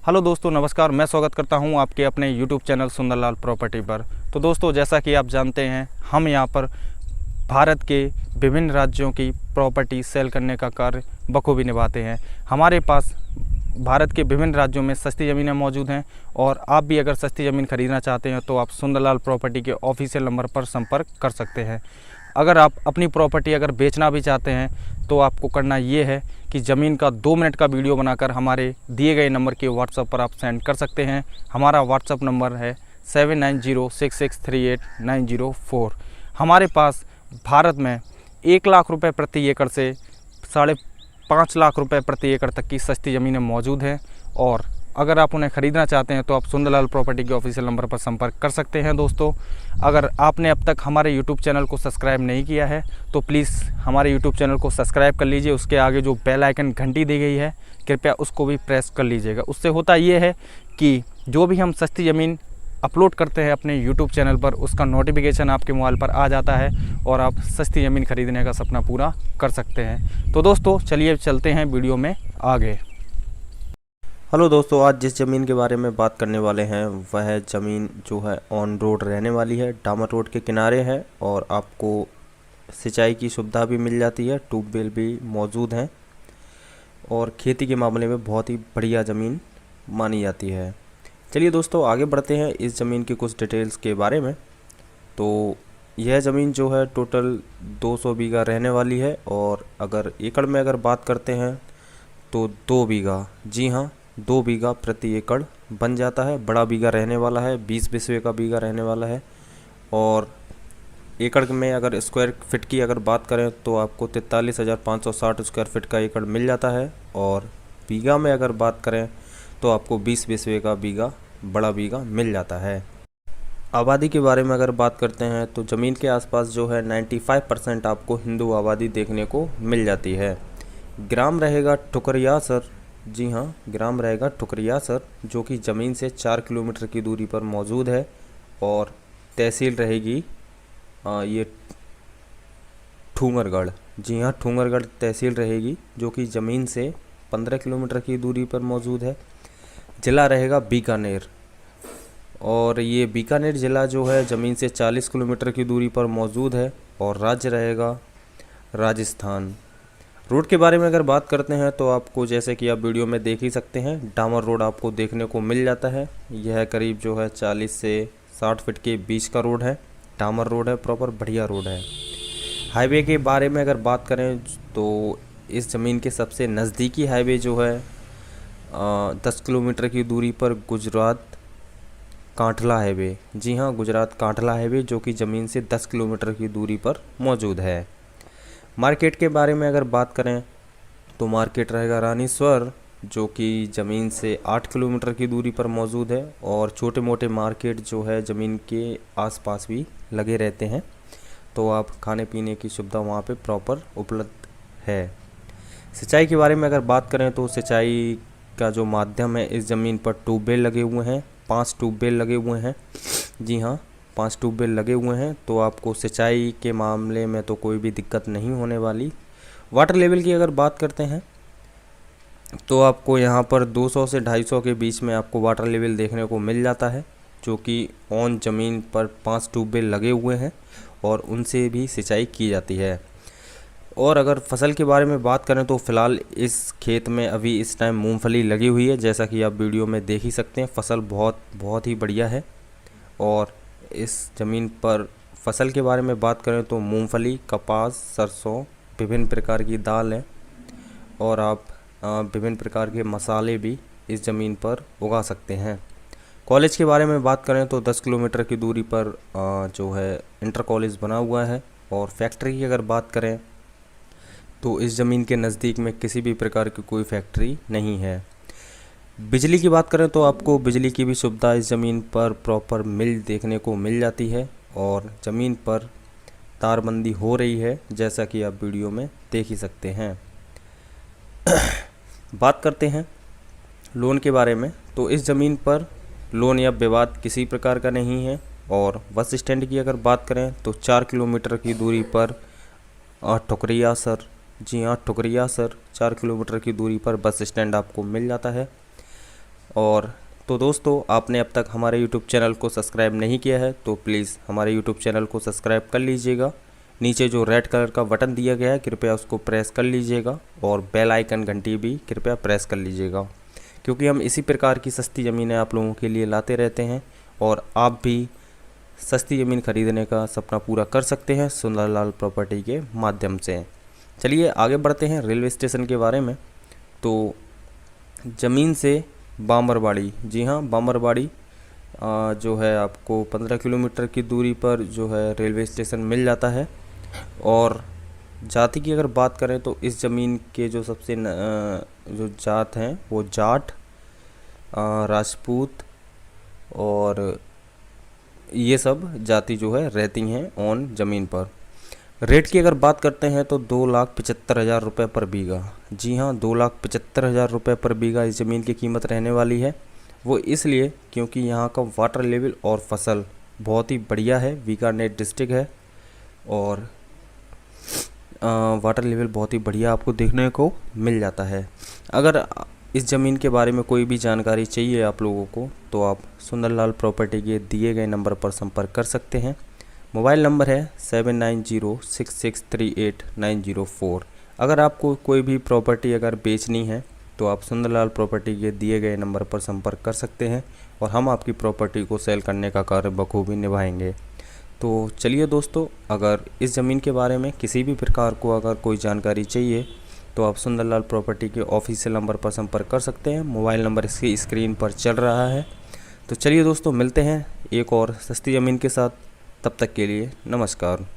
Hello दोस्तों, नमस्कार। मैं स्वागत करता हूं आपके अपने यूट्यूब चैनल सुंदरलाल प्रॉपर्टी पर। तो दोस्तों, जैसा कि आप जानते हैं, हम यहां पर भारत के विभिन्न राज्यों की प्रॉपर्टी सेल करने का कार्य बखूबी निभाते हैं। हमारे पास भारत के विभिन्न राज्यों में सस्ती ज़मीनें मौजूद हैं और आप भी अगर सस्ती ज़मीन खरीदना चाहते हैं तो आप सुंदरलाल प्रॉपर्टी के ऑफिशियल नंबर पर संपर्क कर सकते हैं। अगर आप अपनी प्रॉपर्टी अगर बेचना भी चाहते हैं तो आपको करना ये है कि ज़मीन का 2 मिनट का वीडियो बनाकर हमारे दिए गए नंबर के व्हाट्सएप पर आप सेंड कर सकते हैं। हमारा व्हाट्सएप नंबर है 7906638904। हमारे पास भारत में 1 लाख रुपए प्रति एकड़ से 5.5 लाख रुपए प्रति एकड़ तक की सस्ती ज़मीनें मौजूद हैं और अगर आप उन्हें ख़रीदना चाहते हैं तो आप सुंदरलाल प्रॉपर्टी के ऑफिशियल नंबर पर संपर्क कर सकते हैं। दोस्तों, अगर आपने अब तक हमारे यूट्यूब चैनल को सब्सक्राइब नहीं किया है तो प्लीज़ हमारे यूट्यूब चैनल को सब्सक्राइब कर लीजिए। उसके आगे जो बेल आइकन घंटी दी गई है, कृपया उसको भी प्रेस कर लीजिएगा। उससे होता ये है कि जो भी हम सस्ती ज़मीन अपलोड करते हैं अपने यूट्यूब चैनल पर, उसका नोटिफिकेशन आपके मोबाइल पर आ जाता है और आप सस्ती ज़मीन खरीदने का सपना पूरा कर सकते हैं। तो दोस्तों, चलिए चलते हैं वीडियो में आगे। हेलो दोस्तों, आज जिस ज़मीन के बारे में बात करने वाले हैं वह ज़मीन जो है ऑन रोड रहने वाली है, डामर रोड के किनारे है और आपको सिंचाई की सुविधा भी मिल जाती है, ट्यूबवेल भी मौजूद हैं और खेती के मामले में बहुत ही बढ़िया ज़मीन मानी जाती है। चलिए दोस्तों, आगे बढ़ते हैं इस ज़मीन की कुछ डिटेल्स के बारे में। तो यह ज़मीन जो है टोटल 200 बीघा रहने वाली है और अगर एकड़ में अगर बात करते हैं तो 2 बीघा, जी हाँ 2 बीघा प्रति एकड़ बन जाता है। बड़ा बीघा रहने वाला है, 20 बिस्वे का बीघा रहने वाला है और एकड़ में अगर स्क्वायर फिट की अगर बात करें तो आपको 43,560 स्क्वायर फिट का एकड़ मिल जाता है और बीघा में अगर बात करें तो आपको 20 बिस्वे का बीघा, बड़ा बीघा मिल जाता है। आबादी के बारे में अगर बात करते हैं तो ज़मीन के आसपास जो है 95% आपको हिंदू आबादी देखने को मिल जाती है। ग्राम रहेगा ठुकरियासर, जी हाँ ग्राम रहेगा ठुकरियासर, जो कि ज़मीन से 4 किलोमीटर की दूरी पर मौजूद है और तहसील रहेगी ये ठूंगरगढ़, जी हाँ ठूंगरगढ़ तहसील रहेगी, जो कि ज़मीन से 15 किलोमीटर की दूरी पर मौजूद है। ज़िला रहेगा बीकानेर और ये बीकानेर ज़िला जो है ज़मीन से 40 किलोमीटर की दूरी पर मौजूद है और राज्य रहेगा राजस्थान। रोड के बारे में अगर बात करते हैं तो आपको, जैसे कि आप वीडियो में देख ही सकते हैं, डामर रोड आपको देखने को मिल जाता है। यह करीब जो है 40 से 60 फीट के बीच का रोड है, डामर रोड है, प्रॉपर बढ़िया रोड है। हाईवे के बारे में अगर बात करें तो इस ज़मीन के सबसे नज़दीकी हाईवे जो है 10 किलोमीटर की दूरी पर गुजरात कांठला हाईवे, जी हाँ गुजरात कांठला हाईवे, जो कि ज़मीन से 10 किलोमीटर की दूरी पर मौजूद है। मार्केट के बारे में अगर बात करें तो मार्केट रहेगा रानीसर, जो कि ज़मीन से 8 किलोमीटर की दूरी पर मौजूद है और छोटे मोटे मार्केट जो है ज़मीन के आसपास भी लगे रहते हैं, तो आप खाने पीने की सुविधा वहाँ पे प्रॉपर उपलब्ध है। सिंचाई के बारे में अगर बात करें तो सिंचाई का जो माध्यम है, इस ज़मीन पर ट्यूबवेल लगे हुए हैं, 5 ट्यूबवेल लगे हुए हैं, जी हाँ 5 ट्यूबवेल लगे हुए हैं, तो आपको सिंचाई के मामले में तो कोई भी दिक्कत नहीं होने वाली। वाटर लेवल की अगर बात करते हैं तो आपको यहाँ पर 200 से 250 के बीच में आपको वाटर लेवल देखने को मिल जाता है, जो कि ऑन ज़मीन पर 5 ट्यूबवेल लगे हुए हैं और उनसे भी सिंचाई की जाती है। और अगर फसल के बारे में बात करें तो फ़िलहाल इस खेत में अभी इस टाइम मूंगफली लगी हुई है, जैसा कि आप वीडियो में देख ही सकते हैं। फसल बहुत ही बढ़िया है और इस ज़मीन पर फसल के बारे में बात करें तो मूंगफली, कपास, सरसों, विभिन्न प्रकार की दाल है और आप विभिन्न प्रकार के मसाले भी इस ज़मीन पर उगा सकते हैं। कॉलेज के बारे में बात करें तो 10 किलोमीटर की दूरी पर जो है इंटर कॉलेज बना हुआ है और फैक्ट्री की अगर बात करें तो इस ज़मीन के नज़दीक में किसी भी प्रकार की कोई फैक्ट्री नहीं है। बिजली की बात करें तो आपको बिजली की भी सुविधा इस ज़मीन पर प्रॉपर देखने को मिल जाती है और ज़मीन पर तारबंदी हो रही है, जैसा कि आप वीडियो में देख ही सकते हैं। बात करते हैं लोन के बारे में, तो इस ज़मीन पर लोन या विवाद किसी प्रकार का नहीं है और बस स्टैंड की अगर बात करें तो 4 किलोमीटर की दूरी पर ठुकरियासर, जी हाँ ठुकरियासर 4 किलोमीटर की दूरी पर बस स्टैंड आपको मिल जाता है। और तो दोस्तों, आपने अब तक हमारे यूट्यूब चैनल को सब्सक्राइब नहीं किया है तो प्लीज़ हमारे यूट्यूब चैनल को सब्सक्राइब कर लीजिएगा। नीचे जो रेड कलर का बटन दिया गया है कृपया उसको प्रेस कर लीजिएगा और बेल आइकन घंटी भी कृपया प्रेस कर लीजिएगा, क्योंकि हम इसी प्रकार की सस्ती ज़मीनें आप लोगों के लिए लाते रहते हैं और आप भी सस्ती ज़मीन खरीदने का सपना पूरा कर सकते हैं सुंदरलाल प्रॉपर्टी के माध्यम से। चलिए आगे बढ़ते हैं रेलवे स्टेशन के बारे में। तो ज़मीन से बांबरबाड़ी, जी हाँ, बांबरबाड़ी जो है आपको 15 किलोमीटर की दूरी पर जो है रेलवे स्टेशन मिल जाता है। और जाति की अगर बात करें तो इस ज़मीन के जो सबसे जो जात हैं वो जाट, राजपूत और ये सब जाति जो है रहती हैं ऑन ज़मीन पर। रेट की अगर बात करते हैं तो 2,75,000 रुपये पर बीघा, जी हाँ, 2,75,000 रुपये पर बीघा इस ज़मीन की कीमत रहने वाली है। वो इसलिए क्योंकि यहाँ का वाटर लेवल और फसल बहुत ही बढ़िया है। बीकानेर डिस्ट्रिक्ट है और वाटर लेवल बहुत ही बढ़िया आपको देखने को मिल जाता है। अगर इस ज़मीन के बारे में कोई भी जानकारी चाहिए आप लोगों को तो आप सुंदरलाल प्रॉपर्टी के दिए गए नंबर पर संपर्क कर सकते हैं। मोबाइल नंबर है 7906638904। अगर आपको कोई भी प्रॉपर्टी अगर बेचनी है तो आप सुंदरलाल प्रॉपर्टी के दिए गए नंबर पर संपर्क कर सकते हैं और हम आपकी प्रॉपर्टी को सेल करने का कार्य बखूबी निभाएंगे। तो चलिए दोस्तों, अगर इस ज़मीन के बारे में किसी भी प्रकार को अगर कोई जानकारी चाहिए तो आप सुंदरलाल प्रॉपर्टी के ऑफिशियल नंबर पर संपर्क कर सकते हैं। मोबाइल नंबर इसकी स्क्रीन पर चल रहा है। तो चलिए दोस्तों, मिलते हैं एक और सस्ती ज़मीन के साथ। तब तक के लिए नमस्कार।